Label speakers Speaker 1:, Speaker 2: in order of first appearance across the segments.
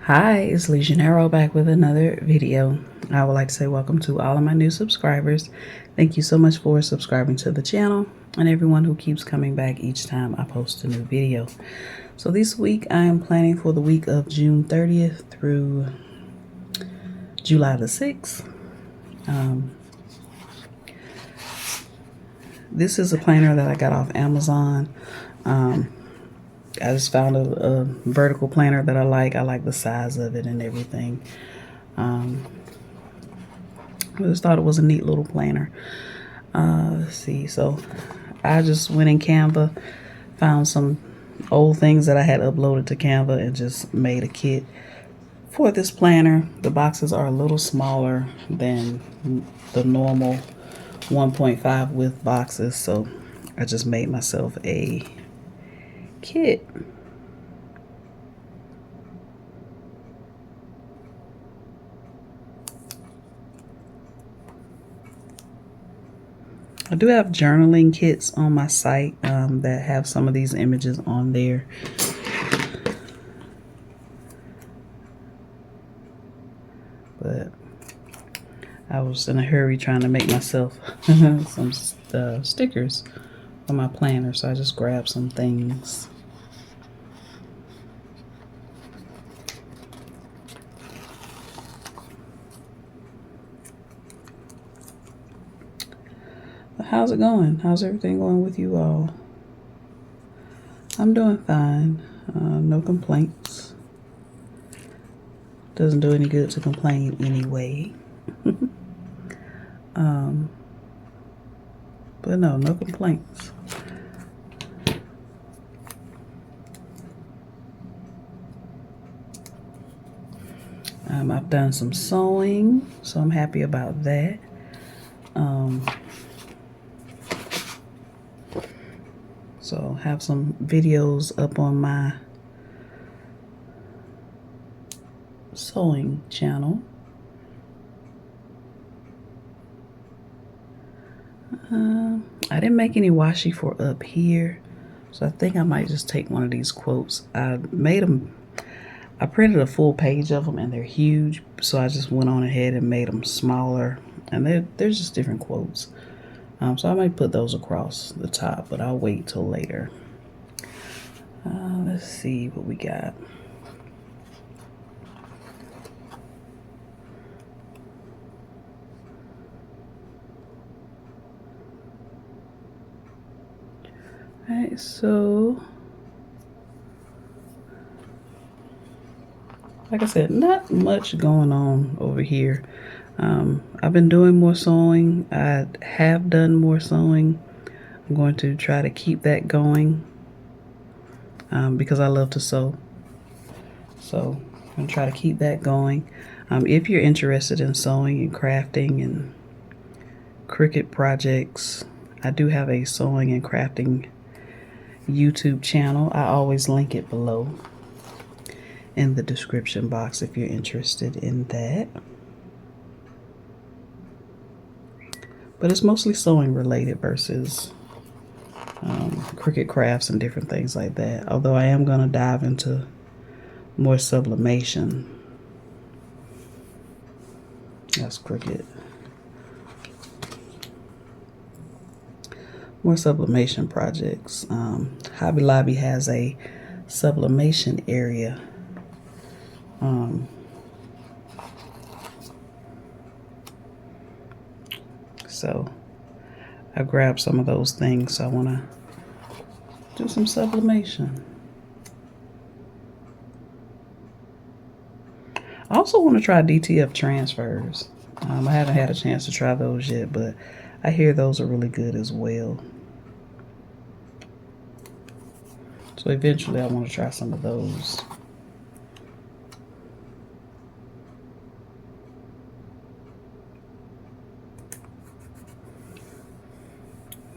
Speaker 1: Hi, it's Legionero back with another video. I would like to say welcome to all of my new subscribers. Thank you so much for subscribing to the channel and everyone who keeps coming back each time I post a new video. So this week I am planning for the week of June 30th through July the 6th. This is a planner that I got off Amazon. I just found a vertical planner that I like. I like the size of it and everything. I just thought it was a neat little planner. Let's see. So I just went in Canva, found some old things that I had uploaded to Canva and just made a kit for this planner. The boxes are a little smaller than the normal 1.5 width boxes. So I just made myself a kit. I do have journaling kits on my site that have some of these images on there. But I was in a hurry trying to make myself some stickers for my planner, so I just grabbed some things. How's it going? How's everything going with you all? I'm doing fine. No complaints. Doesn't do any good to complain anyway. But no complaints. I've done some sewing, so I'm happy about that. So have some videos up on my sewing channel. I didn't make any washi for up here, so I think I might just take one of these quotes. I printed a full page of them and they're huge, so I just went on ahead and made them smaller, and there's just different quotes. So I might put those across the top, but I'll wait till later. Let's see what we got. All right, so like I said, not much going on over here. I've been doing more sewing. I have done more sewing. I'm going to try to keep that going because I love to sew. So I'm going to try to keep that going. If you're interested in sewing and crafting and Cricut projects, I do have a sewing and crafting YouTube channel. I always link it below in the description box if you're interested in that. But it's mostly sewing related versus Cricut crafts and different things like that. Although I am going to dive into more sublimation. That's Cricut. More sublimation projects. Hobby Lobby has a sublimation area. So I grabbed some of those things. So I want to do some sublimation. I also want to try DTF transfers. I haven't had a chance to try those yet, but I hear those are really good as well. So eventually I want to try some of those.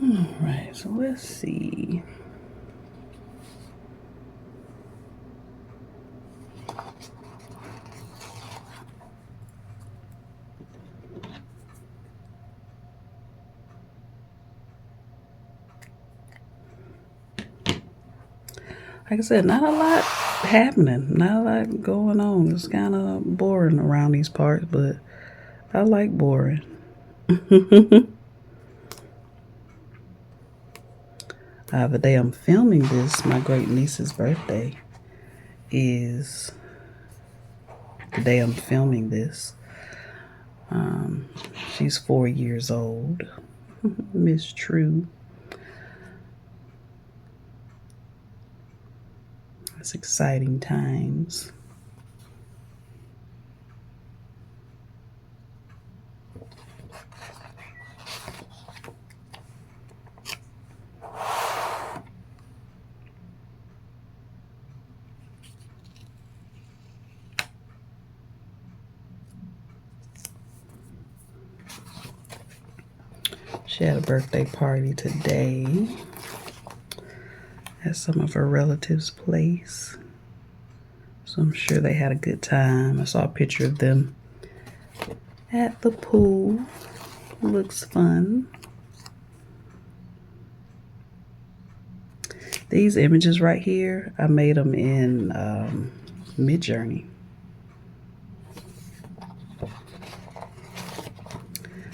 Speaker 1: All right, so let's see. Like I said, not a lot happening. Not a lot going on. It's kind of boring around these parts, but I like boring. The day I'm filming this, my great niece's birthday is the day I'm filming this. She's 4 years old. Miss True. It's exciting times. She had a birthday party today at some of her relatives' place. So I'm sure they had a good time. I saw a picture of them at the pool. Looks fun. These images right here, I made them in Midjourney. I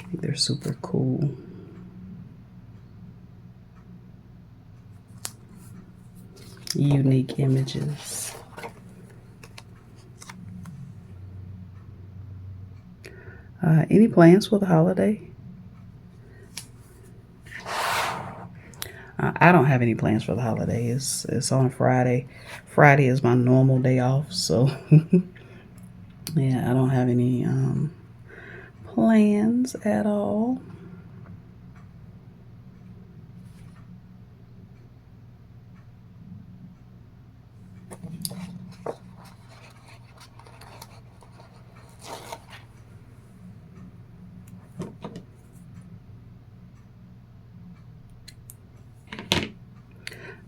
Speaker 1: think they're super cool. Unique images. Any plans for the holiday? I don't have any plans for the holiday. It's on a Friday. Friday is my normal day off, so yeah, I don't have any plans at all.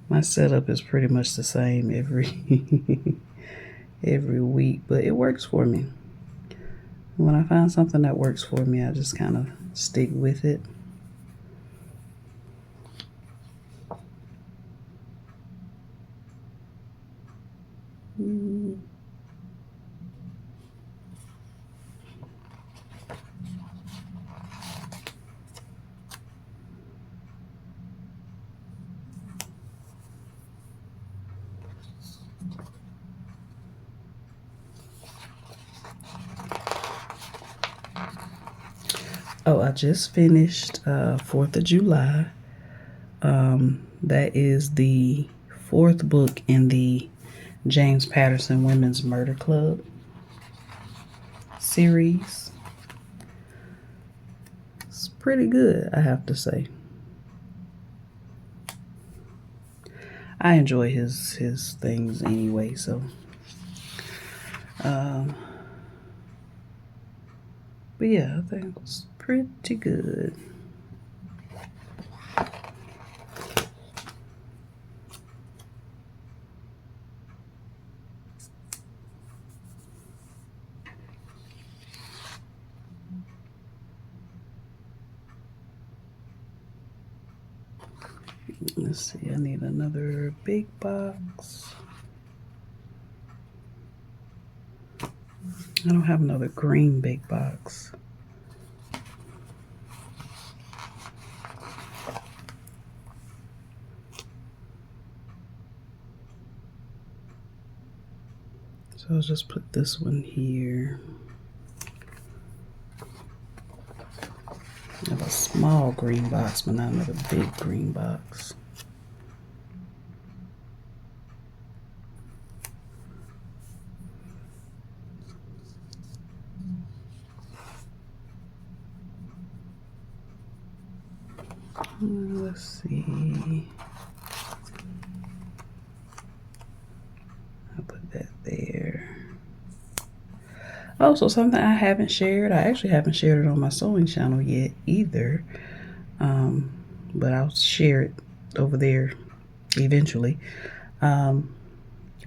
Speaker 1: My setup is pretty much the same every week, but it works for me. When I find something that works for me, I just kind of stick with it. Oh, I just finished 4th of July. That is the 4th book in the James Patterson Women's Murder Club series. It's pretty good, I have to say. I enjoy his things anyway, so but yeah, I think it's pretty good. Let's see, I need another big box. I don't have another green big box. So I'll just put this one here. I have a small green box, but not another big green box. Let's see. I'll put that there. Also, something I haven't shared. I actually haven't shared it on my sewing channel yet either. But I'll share it over there eventually. I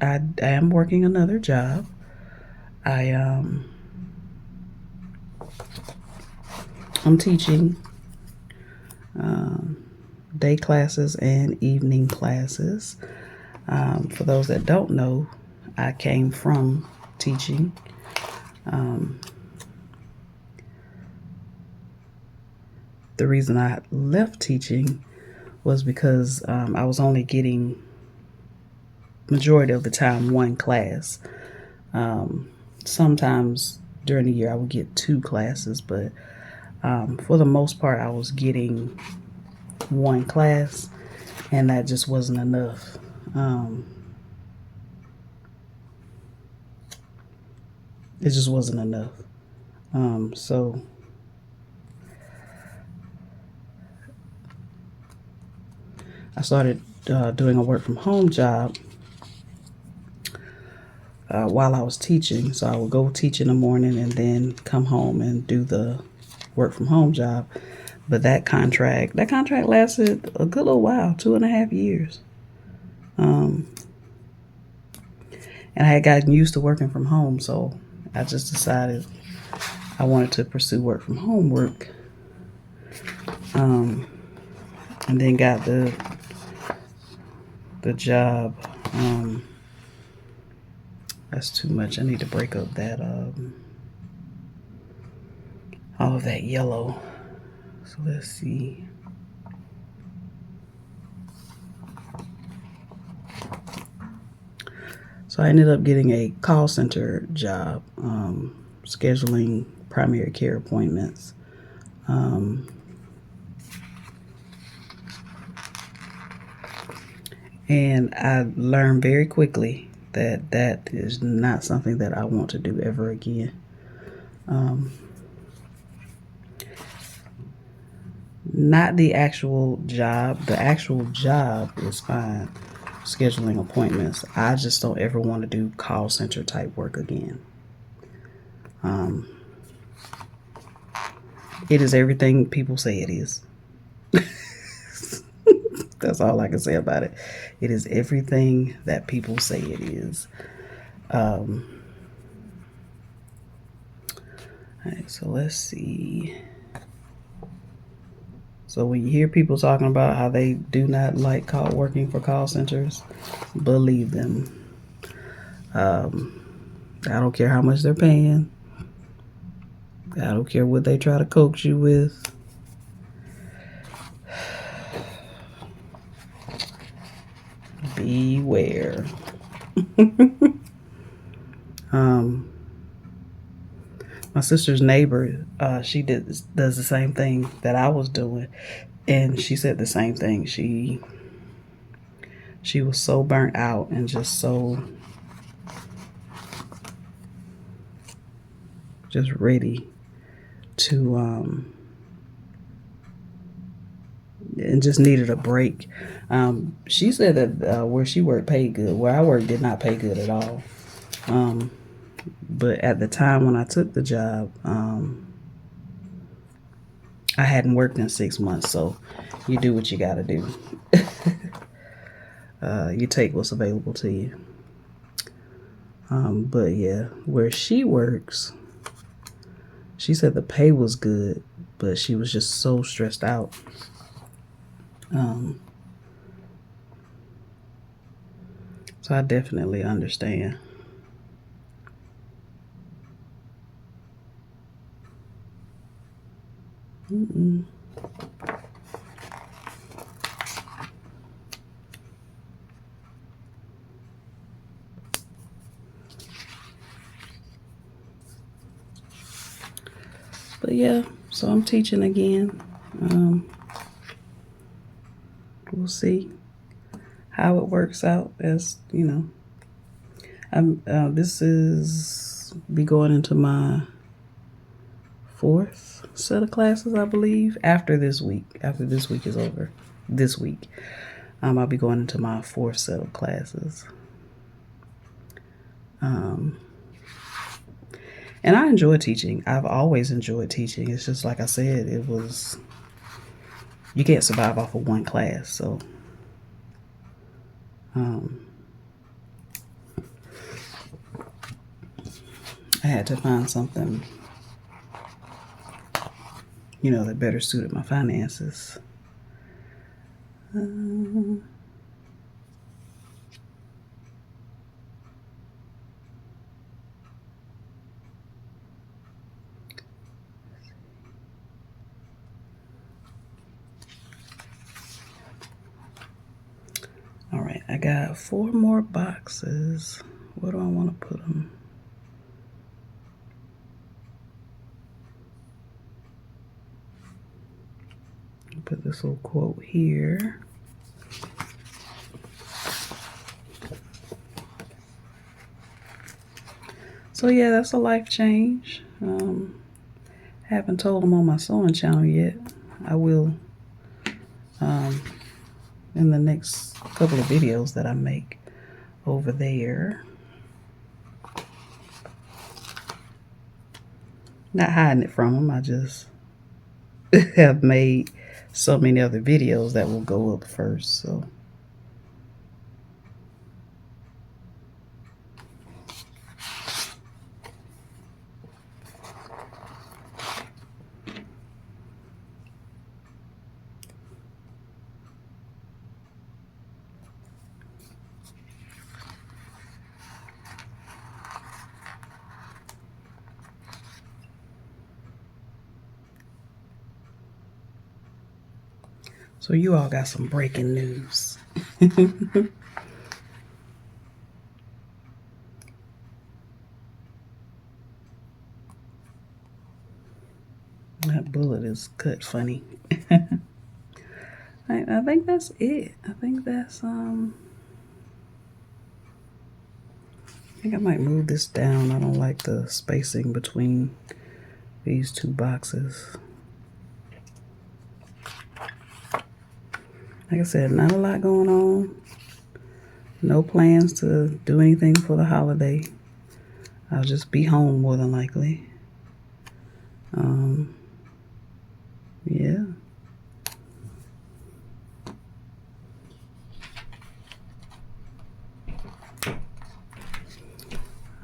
Speaker 1: am working another job. I'm teaching day classes and evening classes. For those that don't know, I came from teaching. The reason I left teaching was because I was only getting, majority of the time, one class. Sometimes during the year I would get 2 classes, but for the most part I was getting one class, and that just wasn't enough. It just wasn't enough. So I started doing a work from home job while I was teaching. So I would go teach in the morning and then come home and do the work from home job. But that contract lasted a good little while, 2.5 years. And I had gotten used to working from home, so I just decided I wanted to pursue work from home work. And then got the job. That's too much. I need to break up that all of that yellow. So let's see. So I ended up getting a call center job, scheduling primary care appointments. And I learned very quickly that that is not something that I want to do ever again. Not the actual job. The actual job is fine, scheduling appointments. I just don't ever want to do call center type work again. It is everything people say it is. That's all I can say about it. It is everything that people say it is. All right, so let's see. So when you hear people talking about how they do not like working for call centers, believe them. I don't care how much they're paying. I don't care what they try to coax you with. Beware. My sister's neighbor, she does the same thing that I was doing, and she said the same thing. She was so burnt out and just ready to and just needed a break. She said that where she worked paid good. Where I worked did not pay good at all. But at the time when I took the job, I hadn't worked in 6 months, so you do what you got to do. You take what's available to you. But yeah, where she works, she said the pay was good, but she was just so stressed out. So I definitely understand. But yeah, so I'm teaching again. We'll see how it works out. As you know, this is be going into my 4th set of classes, I believe, after this week. After this week is over, this week, I'll be going into my 4th set of classes. And I enjoy teaching. I've always enjoyed teaching. It's just like I said, you can't survive off of one class. So, I had to find something, that better suited my finances. got 4 more boxes. Where do I want to put them? Put this little quote here. So yeah, that's a life change. Haven't told them on my sewing channel yet. I will in the next couple of videos that I make over there. Not hiding it from them. I just have made so many other videos that will go up first. So you all got some breaking news. That bullet is cut funny. I think that's it. I think that's I think I might move this down. I don't like the spacing between these 2 boxes. Like I said, not a lot going on. No plans to do anything for the holiday. I'll just be home more than likely. Yeah.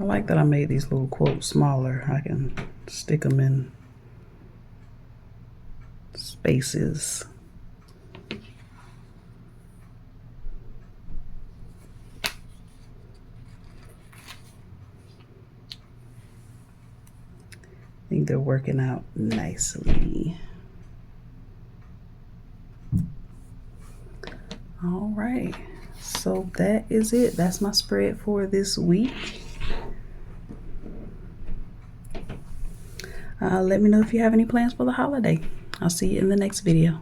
Speaker 1: I like that I made these little quotes smaller. I can stick them in spaces. I think they're working out nicely. All right, so that is it. That's my spread for this week. Let me know if you have any plans for the holiday. I'll see you in the next video.